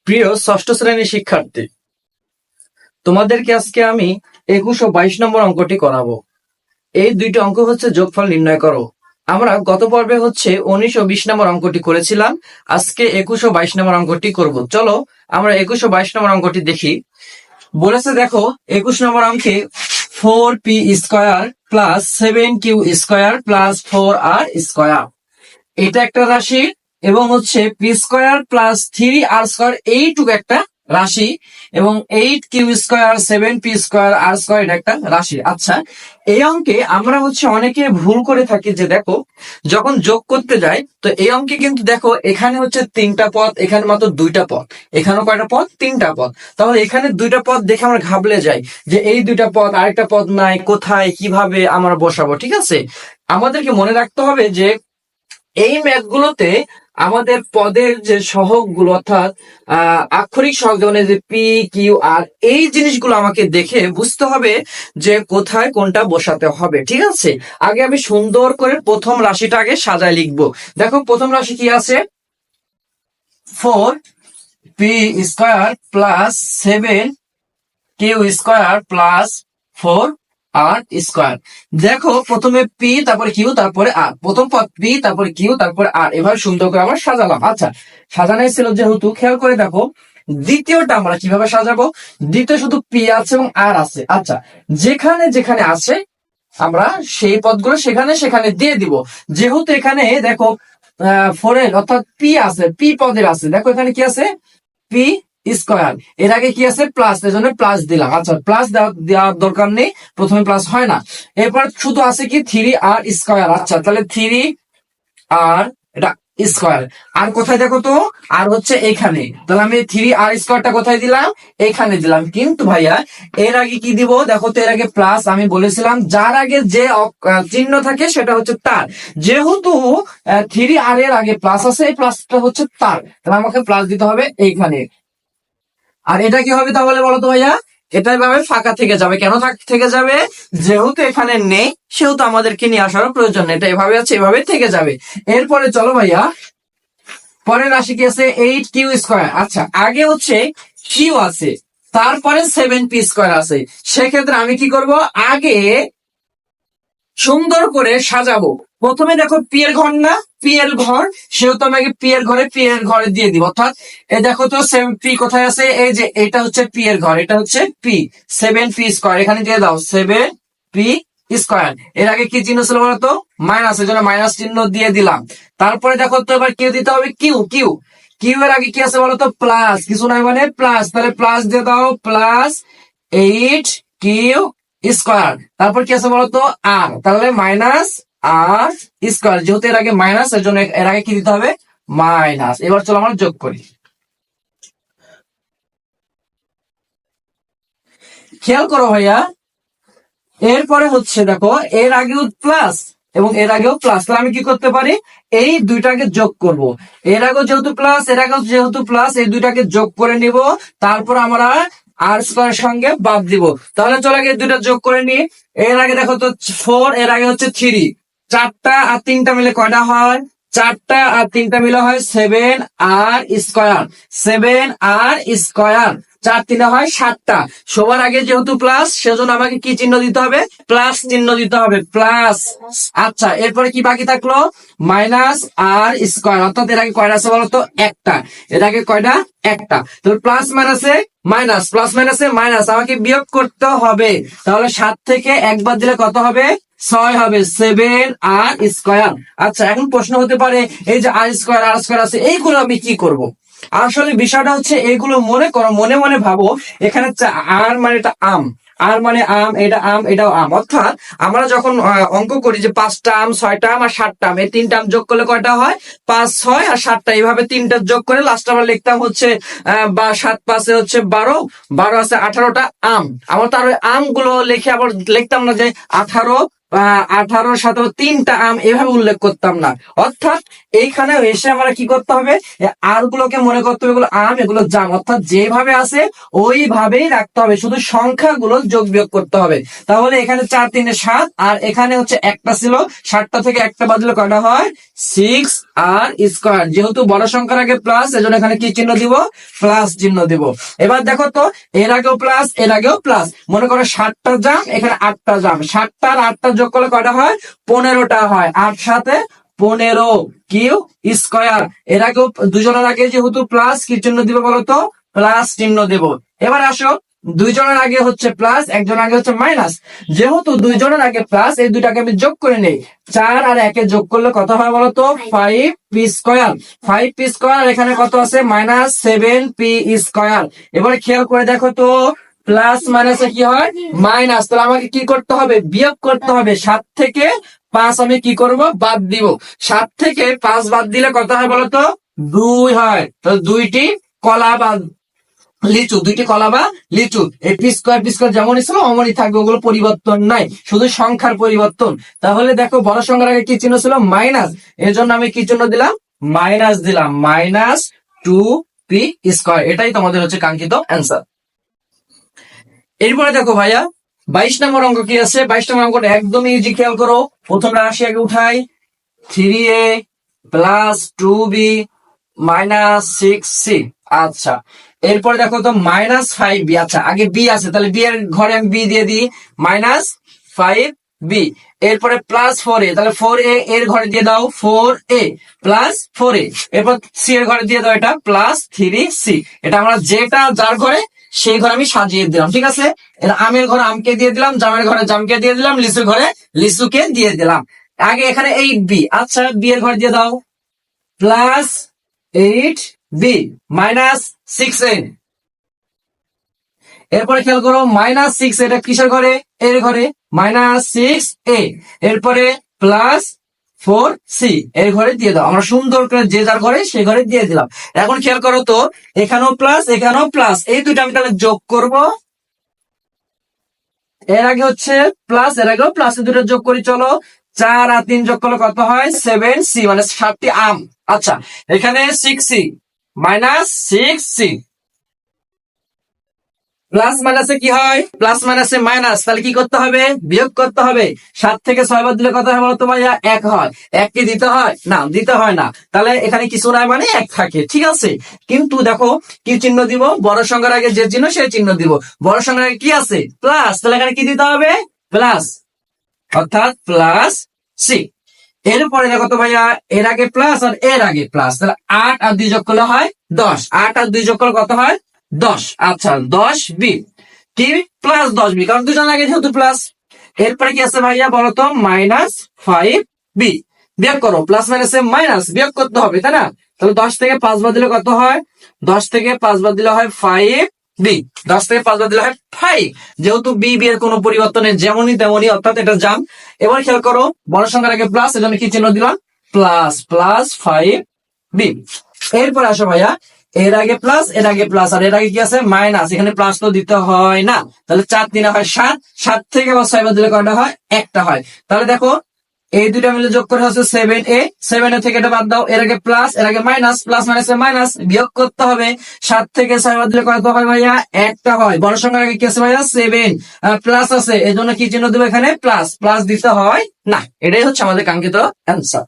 প্রিয় ষষ্ঠ শ্রেণীর শিক্ষার্থী, তোমাদেরকে আজকে আমি 21 ও 22 নম্বর অঙ্কটি করাবো। এই দুইটি অঙ্ক হচ্ছে যোগফল নির্ণয় করো। আমরা গত পর্বে হচ্ছে 19 ও 20 নম্বর অঙ্কটি করেছিলাম। আজকে 21 ও 22 নম্বর অঙ্কটি করব। চলো আমরা 21 ও 22 নম্বর অঙ্কটি দেখি। বলেছে দেখো 21 নম্বর অঙ্কে 4p square plus 7q square plus 4r square, এটা একটা রাশি, এবং হচ্ছে P square plus 3r square এইটুকু একটা রাশি, এবং 8q square 7p square r square এটা একটা রাশি। আচ্ছা, এই অঙ্কে আমরা হচ্ছে অনেকে ভুল করে থাকি যে দেখো যখন যোগ করতে যাই, তো এই অঙ্কে কিন্তু দেখো এখানে হচ্ছে তিনটা পদ, এখানে মাত্র দুইটা পদ, এখানেও কয়টা পদ, তিনটা পদ। তাহলে এখানে দুইটা পদ দেখে আমরা ঘাবলে যাই যে এই দুইটা পদ, আরেকটা পদ নাই, কোথায় কিভাবে আমরা বসাবো। ঠিক আছে, আমাদেরকে মনে রাখতে হবে যে এই ম্যাথগুলোতে আমাদের পদের যে সহগ গুলো অর্থাৎ আক্ষরিক সহগ, যেমন যে পি কিউ আর, এই জিনিসগুলো আমাকে দেখে বুঝতে হবে যে কোথায় কোনটা বসাতে হবে। ঠিক আছে, আগে আমি সুন্দর করে প্রথম রাশিটা আগে সাজায় লিখবো। দেখো প্রথম রাশি কি আছে, 4p square plus 7q square plus 4r square. দেখো প্রথমে পি, তারপরে কিউ, তারপরে আর, প্রথম পদ পি, তারপরে কিউ, তারপরে আর, এভাবে সুন্দর করে আমরা সাজালাম। আচ্ছা, সাজানোই ছিল যেহেতু, খেয়াল করে দেখো দ্বিতীয়টা আমরা কিভাবে সাজাবো। দ্বিতীয় শুধু পি আছে এবং আর আছে। আচ্ছা, যেখানে যেখানে আছে আমরা সেই পদগুলো সেখানে সেখানে দিয়ে দিব। যেহেতু এখানে দেখো 4 এর অর্থাৎ পি আছে, পি পদের আছে, দেখো এখানে কি আছে, পি স্কয়ার, এর আগে কি আছে প্লাস, এর জন্য প্লাস দিলাম। আচ্ছা, প্লাস দেওয়ার দরকার নেই, প্রথমে প্লাস হয় না। এরপর শুধু আছে কি 3r স্কয়ার। আচ্ছা, তাহলে 3r এটা স্কয়ার, আর কোথায় দেখো তো, আর হচ্ছে এখানে, তাহলে আমি 3r স্কয়ারটা কোথায় দিলাম, এখানে দিলাম। কিন্তু ভাইয়া এর আগে কি দিব, দেখো তো এর আগে প্লাস, আমি বলেছিলাম যার আগে যে চিহ্ন থাকে সেটা হচ্ছে তার। যেহেতু 3r এর আগে প্লাস আছে, এই প্লাসটা হচ্ছে তার, তাহলে আমাকে প্লাস দিতে হবে এইখানে। আর এটা কি হবে তাহলে বলো তো ভাইয়া, এটা এভাবে ফাঁকা থেকে যাবে। কেন থেকে যাবে, যেহেতু এখানে নেই সেহেতু আমাদেরকে নিয়ে আসারও প্রয়োজন নেই, এটা এভাবে আছে, এভাবে থেকে যাবে। এরপরে চলো ভাইয়া, পরের রাশি কি আছে, 8q স্কয়ার। আচ্ছা, আগে হচ্ছে কিউ আছে, তারপরে 7p স্কয়ার আছে। সেক্ষেত্রে আমি কি করব, আগে সুন্দর করে সাজাবো। প্রথমে দেখো পি এর ঘর না, পি এর ঘর, সেহেতু আমি আগে পি এর ঘরে দিয়ে দিব। অর্থাৎ এই দেখো তো 7p কোথায় আছে, এই যে এটা হচ্ছে পি এর ঘর, এটা হচ্ছে পি, 7p স্কয়ার, এখানে দিয়ে দাও 7p স্কয়ার। এর আগে কি চিহ্ন ছিল বলতো, মাইনাস, এর জন্য মাইনাস চিহ্ন দিয়ে দিলাম। তারপরে দেখো তো এবার কিউ দিতে হবে, কিউ কিউ কিউ এর আগে কি আছে বলতো, প্লাস, কিছু নাই মানে প্লাস, তাহলে প্লাস দিয়ে দাও, প্লাস 8q স্কয়ার। তারপর কি আছে বলতো, আর, তাহলে মাইনাস আর স্কয়ার, যেহেতু এর আগে মাইনাস, এর জন্য এর আগে কি দিতে হবে, মাইনাস। এবার চলো আমরা যোগ করি। খেয়াল করো ভাইয়া, এরপরে হচ্ছে দেখো এর আগেও প্লাস এবং এর আগেও প্লাস, তাহলে আমি কি করতে পারি, এই দুইটাকে যোগ করব। এর আগেও যেহেতু প্লাস, এর আগেও যেহেতু প্লাস, এই দুইটাকে যোগ করে নিব। তারপর আমরা আর স্কয়ারের সঙ্গে বাদ দিব। তাহলে চলো আগে দুইটা যোগ করে নি। এর আগে দেখো তো 4, এর আগে হচ্ছে 3, চারটা আর তিনটা মিলে কয়টা হয়, চারটা আর তিনটা মিলে হয় 7r স্কয়ার, 7r স্কয়ার, 4 3 হয় 7টা। সবার আগে যেহেতু প্লাস, সেজন্য আমাকে কি চিহ্ন দিতে হবে, প্লাস চিহ্ন দিতে হবে, প্লাস। আচ্ছা, এরপরে কি বাকি থাকলো, মাইনাস আর স্কয়ার, অর্থাৎ এর আগে কয়টা আছে বলতো, একটা, এর আগে কয়টা, একটা। তাহলে প্লাস মাইনাসে মাইনাস, প্লাস মাইনাসে মাইনাস, আমাকে বিয়োগ করতে হবে। তাহলে 7 থেকে একবার দিলে কত হবে, 6 হবে, 7r স্কয়ার। আচ্ছা, এখন প্রশ্ন হতে পারে এই যে আর স্কয়ার আছে, এইগুলো আমি কি করব। আসলে বিষয়টা হচ্ছে এগুলো মনে করো, মনে মনে ভাবো, এখানে আর মানে এটা আম, আর মানে আম, এটা আম, এটাও আম। অর্থাৎ আমরা যখন অঙ্ক করি যে 5টা আম, 6টা আম আর 7টা আম, এই 3টা আম যোগ করলে কয়টা হয়, 5 6 আর 7টা, এইভাবে 3টা যোগ করে লাস্ট আমরা লিখতাম হচ্ছে বা 7 5 হচ্ছে 12, 12 আছে 18টা আম। আমরা তার আমগুলো লিখে আবার লিখতাম না যে 18 18, 17, 3টা আম এভাবে উল্লেখ করতাম না। অর্থাৎ এইখানে এসে আমরা কি করতে হবে, আর গুলোকে মনে করতে হবে এগুলো আম এগুলো জাম, অর্থাৎ যেভাবে আছে ওইভাবেই রাখতে হবে, শুধু সংখ্যাগুলো যোগ বিয়োগ করতে হবে। তাহলে এখানে 4 3 7, আর এখানে হচ্ছে একটা ছিল, 7টা থেকে একটা বাদ দিলে কয়টা হয়, 6 আর স্কয়ার। যেহেতু বড় সংখ্যার আগে প্লাস, এজন্য এখানে কি চিহ্ন দিব, প্লাস চিহ্ন দিব। এবার দেখো তো, এর আগেও প্লাস এর আগেও প্লাস, মনে করো 7টা জাম এখানে 8টা জাম, 7টা আর 8টা যোগ করলে কয়টা হয়, 15টা হয়। 8 সাথে 15 কিউ স্কয়ার। এর আগেও দুজনের আগে যেহেতু প্লাস, কি চিহ্ন দিব বলতো, প্লাস চিহ্ন দেব। এবার আসো, দুইজনের আগে হচ্ছে প্লাস, একজনের আগে হচ্ছে মাইনাস। যেহেতু দুইজনের আগে প্লাস, এই দুইটাকে আমি যোগ করে নেই। 4 আর 1 যোগ করলে কত হয় বলতো, 5p স্কয়ার। 5p স্কয়ার, এখানে কত আছে, -7p স্কয়ার। এবারে খেয়াল করে দেখো তো, প্লাস মাইনাসে কি হয়, মাইনাস। তাহলে আমাকে কি করতে হবে, বিয়োগ করতে হবে। 7 থেকে 5 আমি কি করব, বাদ দিব। 7 থেকে 5 বাদ দিলে কত হয় বলতো, 2 হয়। তাহলে দুইটি কলা বা লিচু, দুইটি কলা বা লিচু। এই পি স্কয়ার যেমনই ছিল অমনই থাকবে, ওগুলো পরিবর্তন নাই, শুধু সংখ্যার পরিবর্তন। তাহলে দেখো, বড় সংখ্যার আগে কি চিহ্ন ছিল, মাইনাস, এর জন্য আমি কি চিহ্ন দিলাম, মাইনাস দিলাম, -2p স্কয়ার। এটাই তোমাদের হচ্ছে কাঙ্ক্ষিত অ্যান্সার। এরপরে দেখো ভাইয়া, 22 নম্বর অঙ্ক কি আছে। 22 নম্বর অঙ্কটা একদমই ইজি, খেয়াল করো। প্রথম রাশি আগে উঠাই, 3a plus 2b minus 6c। আচ্ছা, এরপরে দেখো তো, -5b। আচ্ছা, আগে বি আছে, তাহলে বি এর ঘরে আমি বি দিয়ে দিই, -5b। এরপরে প্লাস 4a, তাহলে 4a এর ঘরে দিয়ে দাও 4a প্লাস 4a। এরপর সি এর ঘরে দিয়ে দাও এটা +3c। এটা আমরা যেটা যার ঘরে সেই ঘরে আমি সাজিয়ে দিলাম, ঠিক আছে। এটা আমের ঘরে আমকে দিয়ে দিলাম, জামের ঘরে জামকে দিয়ে দিলাম, লিচুর ঘরে লিচুকে দিয়ে দিলাম। আগে এখানে 8b, আচ্ছা বি এর ঘরে দিয়ে দাও +8b -6a। এরপরে খেয়াল করো, -6, এটা কিসের ঘরে, এর ঘরে, -6a। এরপরে +4c এর ঘরে দিয়ে দাও। আমরা সুন্দর করে যে যার ঘরে সেই ঘরে দিয়ে দিলাম। এখন খেয়াল করো তো, এখানেও প্লাস এখানেও প্লাস, এই দুইটা আমি তাহলে যোগ করব। এর আগে হচ্ছে প্লাস, এর আগেও প্লাস, এই দুটো যোগ করি, চলো। 4 আর 3 যোগ করলে কত হয়, 7c, মানে 7টি আম। আচ্ছা, এখানে 6c -6c। প্লাস মাইনাসে কি হয়, প্লাস মাইনাসে মাইনাস, তাহলে কি করতে হবে, বিয়োগ করতে হবে। 7 থেকে 6 বাদ দিলে কত হয় বলতো ভাইয়া, 1 হয়। 1 কি দিতে হয়, না দিতে হয় না। তাহলে এখানে কিছু নাই, মানে 1 থাকে, ঠিক আছে। কিন্তু দেখো কি চিহ্ন দিব, বড় সংখ্যার আগে যে চিহ্ন সেই চিহ্ন দিব। বড় সংখ্যার আগে কি আছে, প্লাস, তাহলে এখানে কি দিতে হবে, প্লাস, অর্থাৎ +c। এরপরে দেখো তো ভাইয়া, এর আগে প্লাস আর এর আগে প্লাস, তাহলে 8 আর 2 যোগ করলে হয় 10। 8 আর 2 যোগ করলে কত হয়, 10। আচ্ছা, 10b কি, +10b, কারণ দুজন আগে যেহেতু প্লাস। এরপরে কি আছে ভাইয়া বলতো, -5b। বিয়োগ করো, প্লাস মাইনাসে মাইনাস, বিয়োগ করতে হবে, তাই না। তাহলে 10 থেকে 5 বাদ দিলে কত হয়, 10 থেকে 5 বাদ দিলে হয় 5b। 10 থেকে 5 বাদ দিলে হয় 5। যেহেতু বি বি এর কোনো পরিবর্তন নেই, যেমনই তেমনই, অর্থাৎ এটা জাম। এবার খেয়াল করো, বড় সংখ্যার আগে প্লাস, এজন্য কি চিহ্ন দিলাম, +5b। এরপর আসো ভাইয়া, এর আগে প্লাস এর আগে প্লাস, আর এর আগে কি আছে, মাইনাস, এখানে প্লাস তো দিতে হয় না। তাহলে 4 3 হয় 7, 7 থেকে আবার 6 বাদ দিলে কয়টা হয়, একটা হয়। তাহলে দেখো, এই দুইটা মিলে যোগ করে হচ্ছে 7a। 7a থেকে এটা বাদ দাও, এর আগে প্লাস এর আগে মাইনাস, প্লাস মাইনাসে মাইনাস, বিয়োগ করতে হবে। 7 থেকে 6 বাদ দিলে কত হয় ভাইয়া, একটা হয়। বড় সংখ্যার আগে কি আছে ভাইয়া, 7, প্লাস আছে, এই জন্য কি চিহ্ন দেবো, এখানে প্লাস, প্লাস দিতে হয় না। এটাই হচ্ছে আমাদের কাঙ্ক্ষিত অ্যান্সার।